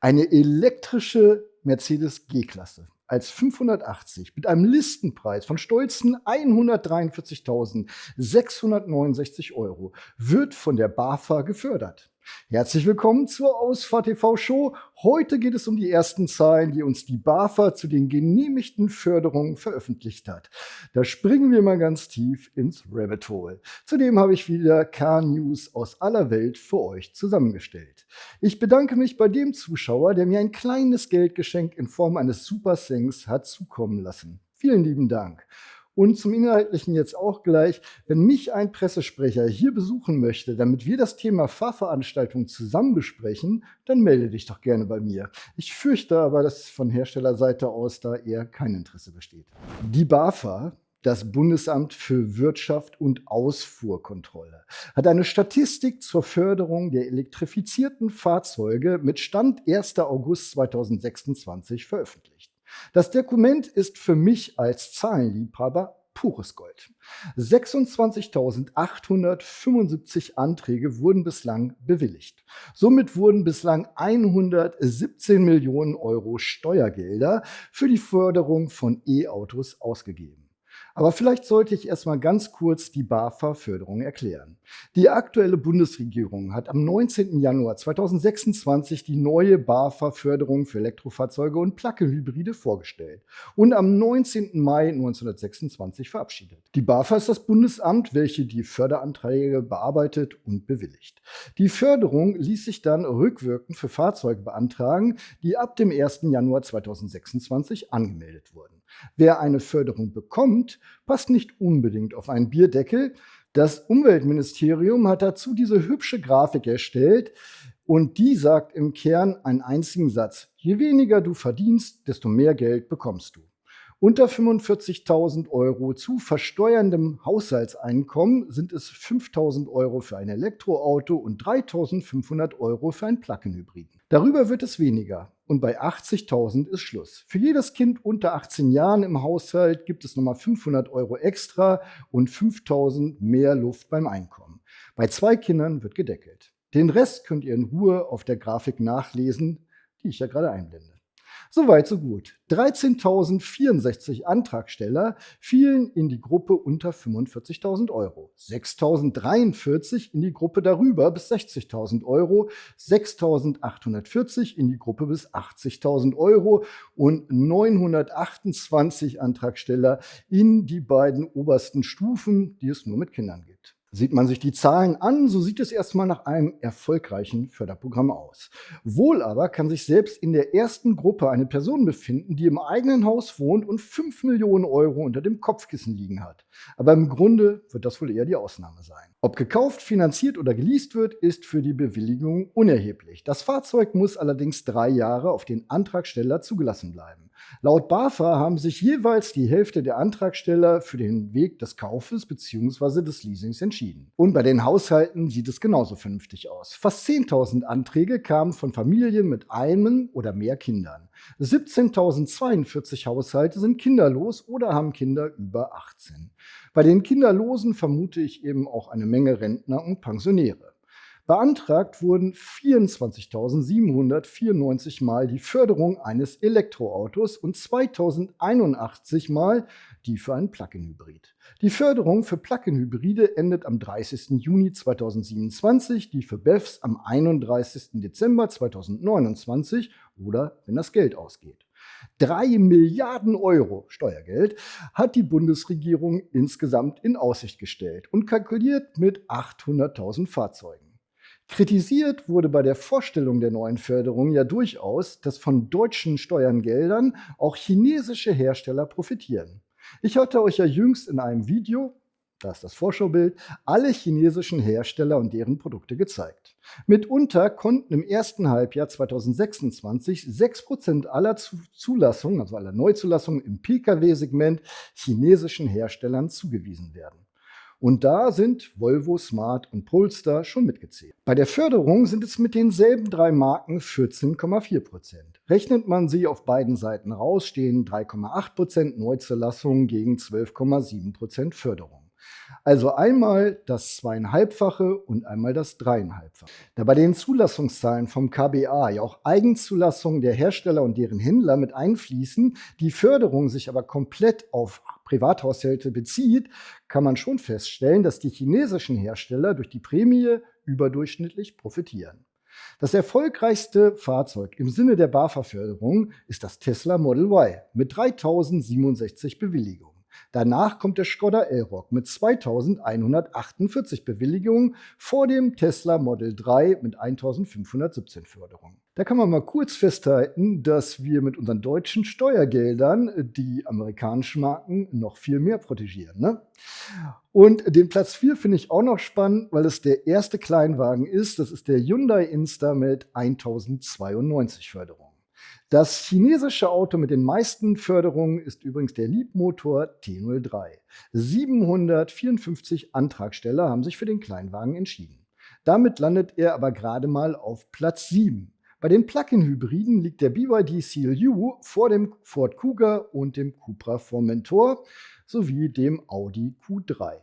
Eine elektrische Mercedes G-Klasse als 580 mit einem Listenpreis von stolzen 143.669 € wird von der BAFA gefördert. Herzlich willkommen zur Ausfahrt TV Show. Heute geht es um die ersten Zahlen, die uns die BAFA zu den genehmigten Förderungen veröffentlicht hat. Da springen wir mal ganz tief ins Rabbit Hole. Zudem habe ich wieder Car-News aus aller Welt für euch zusammengestellt. Ich bedanke mich bei dem Zuschauer, der mir ein kleines Geldgeschenk in Form eines Super Thanks hat zukommen lassen. Vielen lieben Dank. Und zum Inhaltlichen jetzt auch gleich, wenn mich ein Pressesprecher hier besuchen möchte, damit wir das Thema Fahrveranstaltung zusammen besprechen, dann melde dich doch gerne bei mir. Ich fürchte aber, dass von Herstellerseite aus da eher kein Interesse besteht. Die BAFA, das Bundesamt für Wirtschaft und Ausfuhrkontrolle, hat eine Statistik zur Förderung der elektrifizierten Fahrzeuge mit Stand 1. August 2026 veröffentlicht. Das Dokument ist für mich als Zahlenliebhaber pures Gold. 26.875 Anträge wurden bislang bewilligt. Somit wurden bislang 117 Millionen € Steuergelder für die Förderung von E-Autos ausgegeben. Aber vielleicht sollte ich erstmal ganz kurz die BAFA-Förderung erklären. Die aktuelle Bundesregierung hat am 19. Januar 2026 die neue BAFA-Förderung für Elektrofahrzeuge und Plug-in-Hybride vorgestellt und am 19. Mai 1926 verabschiedet. Die BAFA ist das Bundesamt, welches die Förderanträge bearbeitet und bewilligt. Die Förderung ließ sich dann rückwirkend für Fahrzeuge beantragen, die ab dem 1. Januar 2026 angemeldet wurden. Wer eine Förderung bekommt, passt nicht unbedingt auf einen Bierdeckel. Das Umweltministerium hat dazu diese hübsche Grafik erstellt und die sagt im Kern einen einzigen Satz: Je weniger du verdienst, desto mehr Geld bekommst du. Unter 45.000 € zu versteuerndem Haushaltseinkommen sind es 5.000 € für ein Elektroauto und 3.500 € für ein Plug-in-Hybriden. Darüber wird es weniger und bei 80.000 ist Schluss. Für jedes Kind unter 18 Jahren im Haushalt gibt es nochmal 500 € extra und 5.000 mehr Luft beim Einkommen. Bei 2 Kindern wird gedeckelt. Den Rest könnt ihr in Ruhe auf der Grafik nachlesen, die ich ja gerade einblende. Soweit, so gut. 13.064 Antragsteller fielen in die Gruppe unter 45.000 €, 6.043 in die Gruppe darüber bis 60.000 €, 6.840 in die Gruppe bis 80.000 € und 928 Antragsteller in die beiden obersten Stufen, die es nur mit Kindern gibt. Sieht man sich die Zahlen an, so sieht es erstmal nach einem erfolgreichen Förderprogramm aus. Wohl aber kann sich selbst in der ersten Gruppe eine Person befinden, die im eigenen Haus wohnt und 5 Millionen € unter dem Kopfkissen liegen hat. Aber im Grunde wird das wohl eher die Ausnahme sein. Ob gekauft, finanziert oder geleast wird, ist für die Bewilligung unerheblich. Das Fahrzeug muss allerdings 3 Jahre auf den Antragsteller zugelassen bleiben. Laut BAFA haben sich jeweils die Hälfte der Antragsteller für den Weg des Kaufes bzw. des Leasings entschieden. Und bei den Haushalten sieht es genauso vernünftig aus. Fast 10.000 Anträge kamen von Familien mit einem oder mehr Kindern. 17.042 Haushalte sind kinderlos oder haben Kinder über 18. Bei den Kinderlosen vermute ich eben auch eine Menge Rentner und Pensionäre. Beantragt wurden 24.794 Mal die Förderung eines Elektroautos und 2.081 Mal die für einen Plug-in-Hybrid. Die Förderung für Plug-in-Hybride endet am 30. Juni 2027, die für BEVs am 31. Dezember 2029 oder wenn das Geld ausgeht. 3 Milliarden € Steuergeld hat die Bundesregierung insgesamt in Aussicht gestellt und kalkuliert mit 800.000 Fahrzeugen. Kritisiert wurde bei der Vorstellung der neuen Förderung ja durchaus, dass von deutschen Steuergeldern auch chinesische Hersteller profitieren. Ich hatte euch ja jüngst in einem Video, da ist das Vorschaubild, alle chinesischen Hersteller und deren Produkte gezeigt. Mitunter konnten im ersten Halbjahr 2026 6% aller Zulassungen, also aller Neuzulassungen im Pkw-Segment, chinesischen Herstellern zugewiesen werden. Und da sind Volvo, Smart und Polestar schon mitgezählt. Bei der Förderung sind es mit denselben 3 Marken 14,4%. Rechnet man sie auf beiden Seiten raus, stehen 3,8% Neuzulassung gegen 12,7% Förderung. Also einmal das 2,5-fache und einmal das 3,5-fache. Da bei den Zulassungszahlen vom KBA ja auch Eigenzulassungen der Hersteller und deren Händler mit einfließen, die Förderung sich aber komplett auf Privathaushalte bezieht, kann man schon feststellen, dass die chinesischen Hersteller durch die Prämie überdurchschnittlich profitieren. Das erfolgreichste Fahrzeug im Sinne der BAFA-Förderung ist das Tesla Model Y mit 3067 Bewilligungen. Danach kommt der Škoda Elroq mit 2148 Bewilligungen vor dem Tesla Model 3 mit 1517 Förderungen. Da kann man mal kurz festhalten, dass wir mit unseren deutschen Steuergeldern die amerikanischen Marken noch viel mehr protegieren, ne? Und den Platz 4 finde ich auch noch spannend, weil es der erste Kleinwagen ist. Das ist der Hyundai Insta mit 1092 Förderungen. Das chinesische Auto mit den meisten Förderungen ist übrigens der Leapmotor T03. 754 Antragsteller haben sich für den Kleinwagen entschieden. Damit landet er aber gerade mal auf Platz 7. Bei den Plug-in-Hybriden liegt der BYD CLU vor dem Ford Kuga und dem Cupra Formentor sowie dem Audi Q3.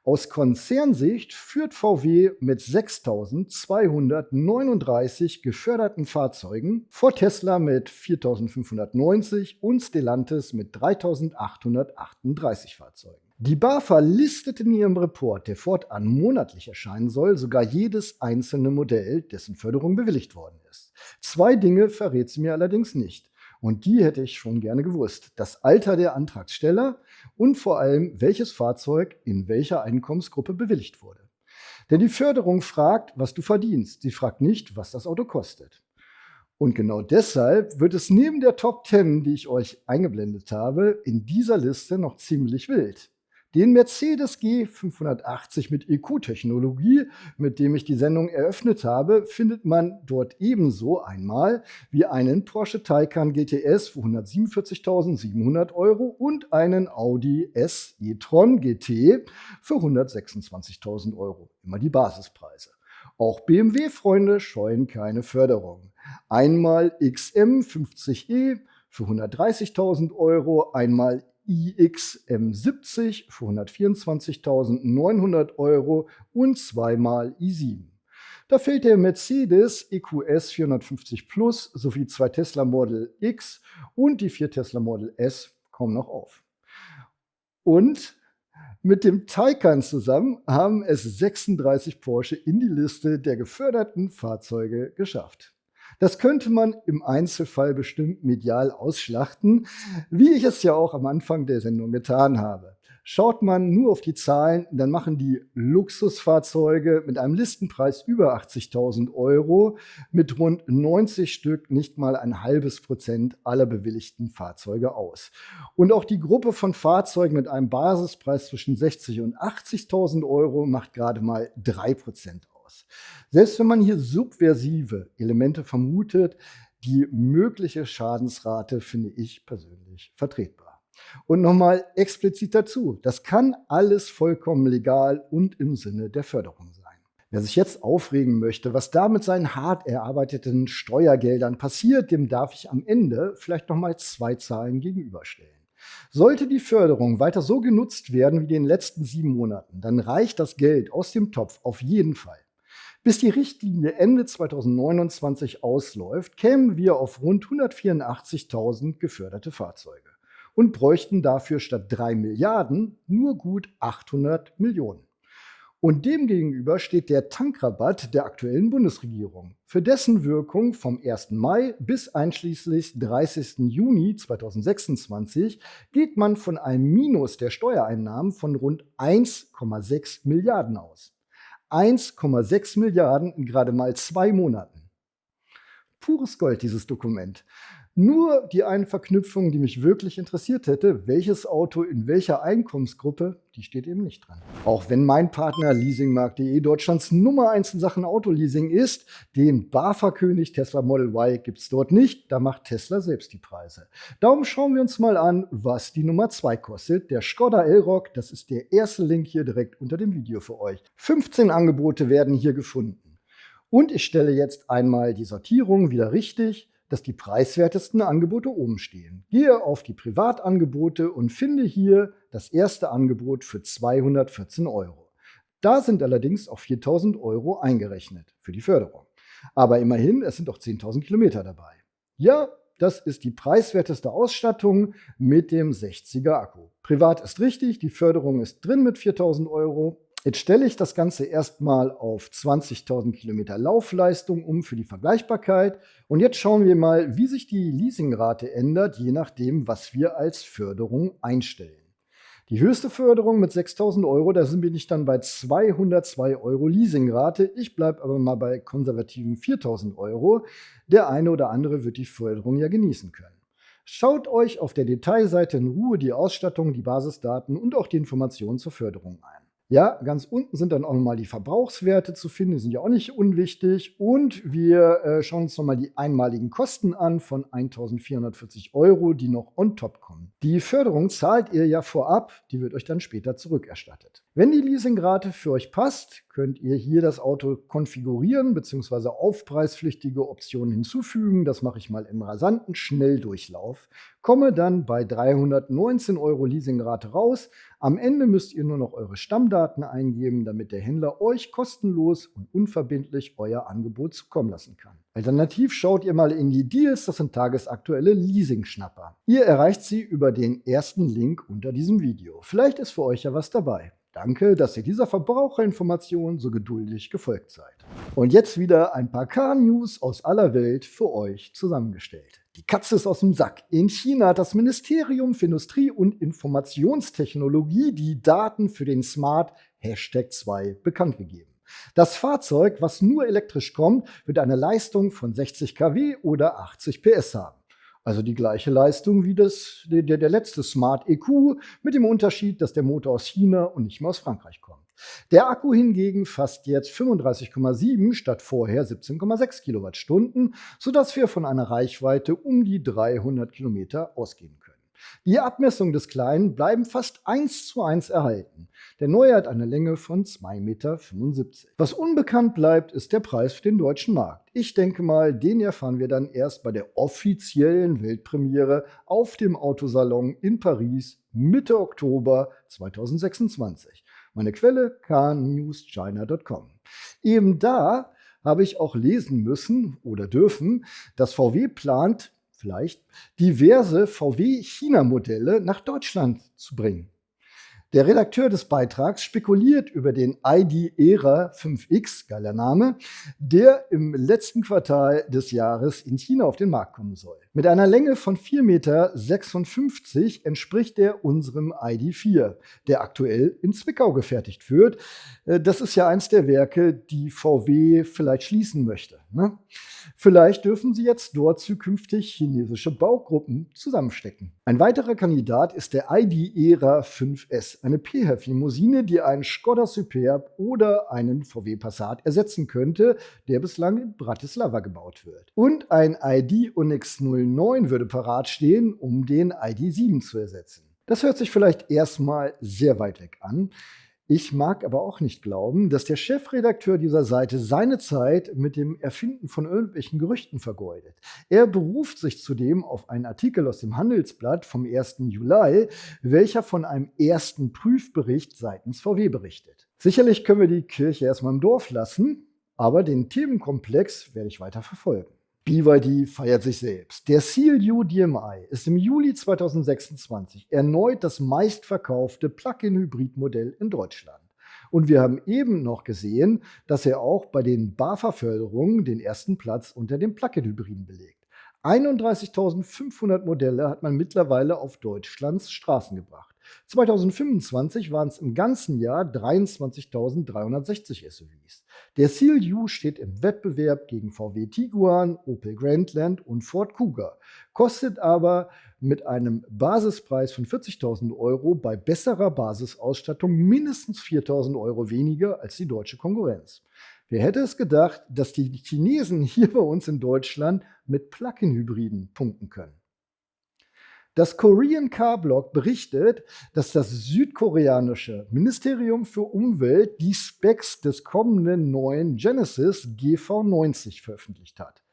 Aus Konzernsicht führt VW mit 6.239 geförderten Fahrzeugen vor Tesla mit 4.590 und Stellantis mit 3.838 Fahrzeugen. Die BAFA listet in ihrem Report, der fortan monatlich erscheinen soll, sogar jedes einzelne Modell, dessen Förderung bewilligt worden ist. 2 Dinge verrät sie mir allerdings nicht. Und die hätte ich schon gerne gewusst. Das Alter der Antragsteller und vor allem, welches Fahrzeug in welcher Einkommensgruppe bewilligt wurde. Denn die Förderung fragt, was du verdienst. Sie fragt nicht, was das Auto kostet. Und genau deshalb wird es neben der Top 10, die ich euch eingeblendet habe, in dieser Liste noch ziemlich wild. Den Mercedes G580 mit EQ-Technologie, mit dem ich die Sendung eröffnet habe, findet man dort ebenso einmal wie einen Porsche Taycan GTS für 147.700 Euro und einen Audi S e-tron GT für 126.000 Euro. Immer die Basispreise. Auch BMW-Freunde scheuen keine Förderung. Einmal XM50e für 130.000 Euro, einmal iX-M70 für 124.900 Euro und zweimal i7. Da fällt der Mercedes EQS 450 Plus sowie 2 Tesla Model X und die 4 Tesla Model S kaum noch auf. Und mit dem Taycan zusammen haben es 36 Porsche in die Liste der geförderten Fahrzeuge geschafft. Das könnte man im Einzelfall bestimmt medial ausschlachten, wie ich es ja auch am Anfang der Sendung getan habe. Schaut man nur auf die Zahlen, dann machen die Luxusfahrzeuge mit einem Listenpreis über 80.000 Euro mit rund 90 Stück nicht mal 0,5% aller bewilligten Fahrzeuge aus. Und auch die Gruppe von Fahrzeugen mit einem Basispreis zwischen 60.000 und 80.000 Euro macht gerade mal 3% aus. Selbst wenn man hier subversive Elemente vermutet, die mögliche Schadensrate finde ich persönlich vertretbar. Und nochmal explizit dazu, das kann alles vollkommen legal und im Sinne der Förderung sein. Wer sich jetzt aufregen möchte, was da mit seinen hart erarbeiteten Steuergeldern passiert, dem darf ich am Ende vielleicht nochmal 2 Zahlen gegenüberstellen. Sollte die Förderung weiter so genutzt werden wie in den letzten 7 Monaten, dann reicht das Geld aus dem Topf auf jeden Fall. Bis die Richtlinie Ende 2029 ausläuft, kämen wir auf rund 184.000 geförderte Fahrzeuge und bräuchten dafür statt 3 Milliarden nur gut 800 Millionen. Und demgegenüber steht der Tankrabatt der aktuellen Bundesregierung. Für dessen Wirkung vom 1. Mai bis einschließlich 30. Juni 2026 geht man von einem Minus der Steuereinnahmen von rund 1,6 Milliarden aus. 1,6 Milliarden in gerade mal 2 Monaten. Pures Gold, dieses Dokument. Nur die eine Verknüpfung, die mich wirklich interessiert hätte, welches Auto in welcher Einkommensgruppe, die steht eben nicht dran. Auch wenn mein Partner Leasingmarkt.de Deutschlands Nummer 1 in Sachen Autoleasing ist, den BAFA-König Tesla Model Y gibt es dort nicht, da macht Tesla selbst die Preise. Darum schauen wir uns mal an, was die Nummer 2 kostet, der Škoda Elroq, das ist der erste Link hier direkt unter dem Video für euch. 15 Angebote werden hier gefunden. Und ich stelle jetzt einmal die Sortierung wieder richtig, dass die preiswertesten Angebote oben stehen. Gehe auf die Privatangebote und finde hier das erste Angebot für 214 Euro. Da sind allerdings auch 4.000 Euro eingerechnet für die Förderung. Aber immerhin, es sind auch 10.000 Kilometer dabei. Ja, das ist die preiswerteste Ausstattung mit dem 60er Akku. Privat ist richtig, die Förderung ist drin mit 4.000 Euro. Jetzt stelle ich das Ganze erstmal auf 20.000 Kilometer Laufleistung um für die Vergleichbarkeit. Und jetzt schauen wir mal, wie sich die Leasingrate ändert, je nachdem, was wir als Förderung einstellen. Die höchste Förderung mit 6.000 Euro, da sind wir nicht dann bei 202 Euro Leasingrate. Ich bleibe aber mal bei konservativen 4.000 Euro. Der eine oder andere wird die Förderung ja genießen können. Schaut euch auf der Detailseite in Ruhe die Ausstattung, die Basisdaten und auch die Informationen zur Förderung ein. Ja, ganz unten sind dann auch nochmal die Verbrauchswerte zu finden, die sind ja auch nicht unwichtig. Und wir schauen uns nochmal die einmaligen Kosten an von 1.440 Euro, die noch on top kommen. Die Förderung zahlt ihr ja vorab, die wird euch dann später zurückerstattet. Wenn die Leasingrate für euch passt, könnt ihr hier das Auto konfigurieren bzw. aufpreispflichtige Optionen hinzufügen. Das mache ich mal im rasanten Schnelldurchlauf. Komme dann bei 319 Euro Leasingrate raus. Am Ende müsst ihr nur noch eure Stammdaten eingeben, damit der Händler euch kostenlos und unverbindlich euer Angebot zukommen lassen kann. Alternativ schaut ihr mal in die Deals, das sind tagesaktuelle Leasing-Schnapper. Ihr erreicht sie über den ersten Link unter diesem Video. Vielleicht ist für euch ja was dabei. Danke, dass ihr dieser Verbraucherinformation so geduldig gefolgt seid. Und jetzt wieder ein paar Car-News aus aller Welt für euch zusammengestellt. Die Katze ist aus dem Sack. In China hat das Ministerium für Industrie und Informationstechnologie die Daten für den Smart #2 bekannt gegeben. Das Fahrzeug, was nur elektrisch kommt, wird eine Leistung von 60 kW oder 80 PS haben. Also die gleiche Leistung wie der letzte Smart EQ, mit dem Unterschied, dass der Motor aus China und nicht mehr aus Frankreich kommt. Der Akku hingegen fasst jetzt 35,7 statt vorher 17,6 Kilowattstunden, sodass wir von einer Reichweite um die 300 Kilometer ausgehen können. Die Abmessungen des Kleinen bleiben fast 1:1 erhalten. Der neue hat eine Länge von 2,75 Meter. Was unbekannt bleibt, ist der Preis für den deutschen Markt. Ich denke mal, den erfahren wir dann erst bei der offiziellen Weltpremiere auf dem Autosalon in Paris Mitte Oktober 2026. Meine Quelle carnewschina.com. Eben da habe ich auch lesen müssen oder dürfen, dass VW plant, vielleicht diverse VW-China-Modelle nach Deutschland zu bringen. Der Redakteur des Beitrags spekuliert über den ID ERA 5X, geiler Name, der im letzten Quartal des Jahres in China auf den Markt kommen soll. Mit einer Länge von 4,56 Meter entspricht er unserem ID4, der aktuell in Zwickau gefertigt wird. Das ist ja eins der Werke, die VW vielleicht schließen möchte, ne? Vielleicht dürfen sie jetzt dort zukünftig chinesische Baugruppen zusammenstecken. Ein weiterer Kandidat ist der ID ERA 5S, eine PHEV-Limousine, die einen Skoda Superb oder einen VW Passat ersetzen könnte, der bislang in Bratislava gebaut wird. Und ein ID Onyx 09 würde parat stehen, um den ID7 zu ersetzen. Das hört sich vielleicht erstmal sehr weit weg an. Ich mag aber auch nicht glauben, dass der Chefredakteur dieser Seite seine Zeit mit dem Erfinden von irgendwelchen Gerüchten vergeudet. Er beruft sich zudem auf einen Artikel aus dem Handelsblatt vom 1. Juli, welcher von einem ersten Prüfbericht seitens VW berichtet. Sicherlich können wir die Kirche erstmal im Dorf lassen, aber den Themenkomplex werde ich weiter verfolgen. BYD feiert sich selbst. Der CLU DMI ist im Juli 2026 erneut das meistverkaufte Plug-in-Hybrid-Modell in Deutschland. Und wir haben eben noch gesehen, dass er auch bei den BAFA-Förderungen den ersten Platz unter den Plug-in-Hybriden belegt. 31.500 Modelle hat man mittlerweile auf Deutschlands Straßen gebracht. 2025 waren es im ganzen Jahr 23.360 SUVs. Der CLU steht im Wettbewerb gegen VW Tiguan, Opel Grandland und Ford Kuga, kostet aber mit einem Basispreis von 40.000 Euro bei besserer Basisausstattung mindestens 4.000 Euro weniger als die deutsche Konkurrenz. Wer hätte es gedacht, dass die Chinesen hier bei uns in Deutschland mit Plug-in-Hybriden punkten können? Das Korean Car Blog berichtet, dass das südkoreanische Ministerium für Umwelt die Specs des kommenden neuen Genesis GV90 veröffentlicht hat.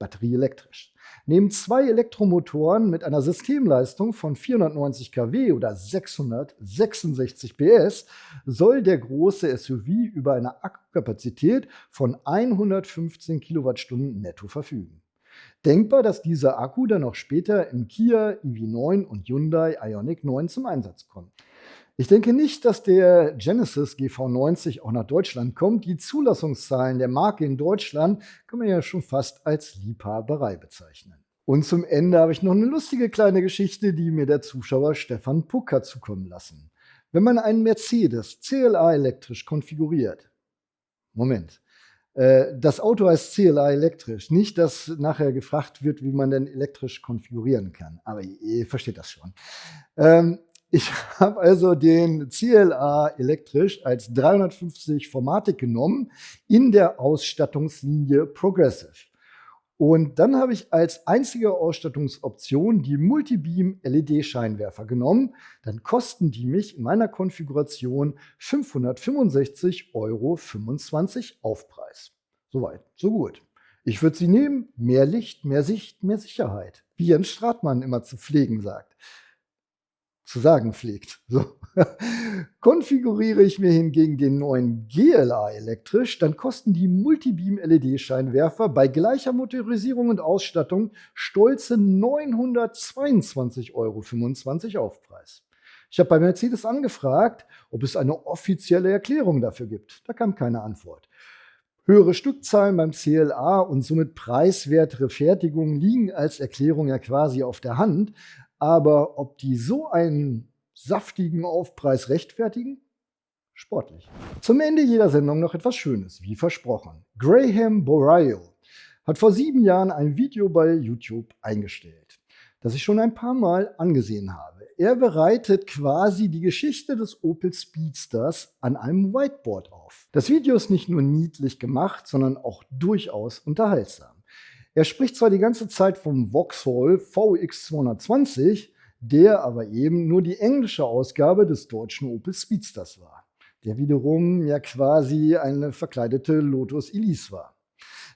batterieelektrisch. Neben 2 Elektromotoren mit einer Systemleistung von 490 kW oder 666 PS soll der große SUV über eine Akkukapazität von 115 Kilowattstunden netto verfügen. Denkbar, dass dieser Akku dann auch später im Kia EV9 und Hyundai Ioniq 9 zum Einsatz kommt. Ich denke nicht, dass der Genesis GV90 auch nach Deutschland kommt. Die Zulassungszahlen der Marke in Deutschland kann man ja schon fast als Liebhaberei bezeichnen. Und zum Ende habe ich noch eine lustige kleine Geschichte, die mir der Zuschauer Stefan Puck hat zukommen lassen. Wenn man einen Mercedes CLA elektrisch konfiguriert, das Auto heißt CLA elektrisch, nicht, dass nachher gefragt wird, wie man denn elektrisch konfigurieren kann. Aber ihr versteht das schon. Ich habe also den CLA elektrisch als 350 Formatic genommen in der Ausstattungslinie Progressive. Und dann habe ich als einzige Ausstattungsoption die Multibeam LED-Scheinwerfer genommen. Dann kosten die mich in meiner Konfiguration 565,25 € Aufpreis. Soweit, so gut. Ich würde sie nehmen. Mehr Licht, mehr Sicht, mehr Sicherheit. Wie Jens Stratmann immer zu sagen pflegt. So. Konfiguriere ich mir hingegen den neuen GLA elektrisch, dann kosten die Multibeam LED-Scheinwerfer bei gleicher Motorisierung und Ausstattung stolze 922,25 € Aufpreis. Ich habe bei Mercedes angefragt, ob es eine offizielle Erklärung dafür gibt. Da kam keine Antwort. Höhere Stückzahlen beim CLA und somit preiswertere Fertigungen liegen als Erklärung ja quasi auf der Hand. Aber ob die so einen saftigen Aufpreis rechtfertigen? Sportlich. Zum Ende jeder Sendung noch etwas Schönes, wie versprochen. Graham Borayo hat vor 7 Jahren ein Video bei YouTube eingestellt, das ich schon ein paar Mal angesehen habe. Er bereitet quasi die Geschichte des Opel Speedsters an einem Whiteboard auf. Das Video ist nicht nur niedlich gemacht, sondern auch durchaus unterhaltsam. Er spricht zwar die ganze Zeit vom Vauxhall VX220, der aber eben nur die englische Ausgabe des deutschen Opel Speedsters war, der wiederum ja quasi eine verkleidete Lotus Elise war.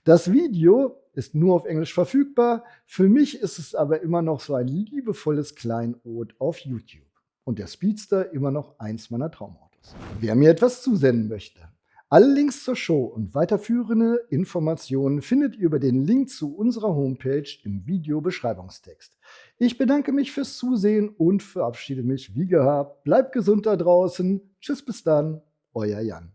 Das Video ist nur auf Englisch verfügbar, für mich ist es aber immer noch so ein liebevolles Kleinod auf YouTube. Und der Speedster immer noch eins meiner Traumautos. Wer mir etwas zusenden möchte, alle Links zur Show und weiterführende Informationen findet ihr über den Link zu unserer Homepage im Videobeschreibungstext. Ich bedanke mich fürs Zusehen und verabschiede mich wie gehabt. Bleibt gesund da draußen. Tschüss, bis dann, euer Jan.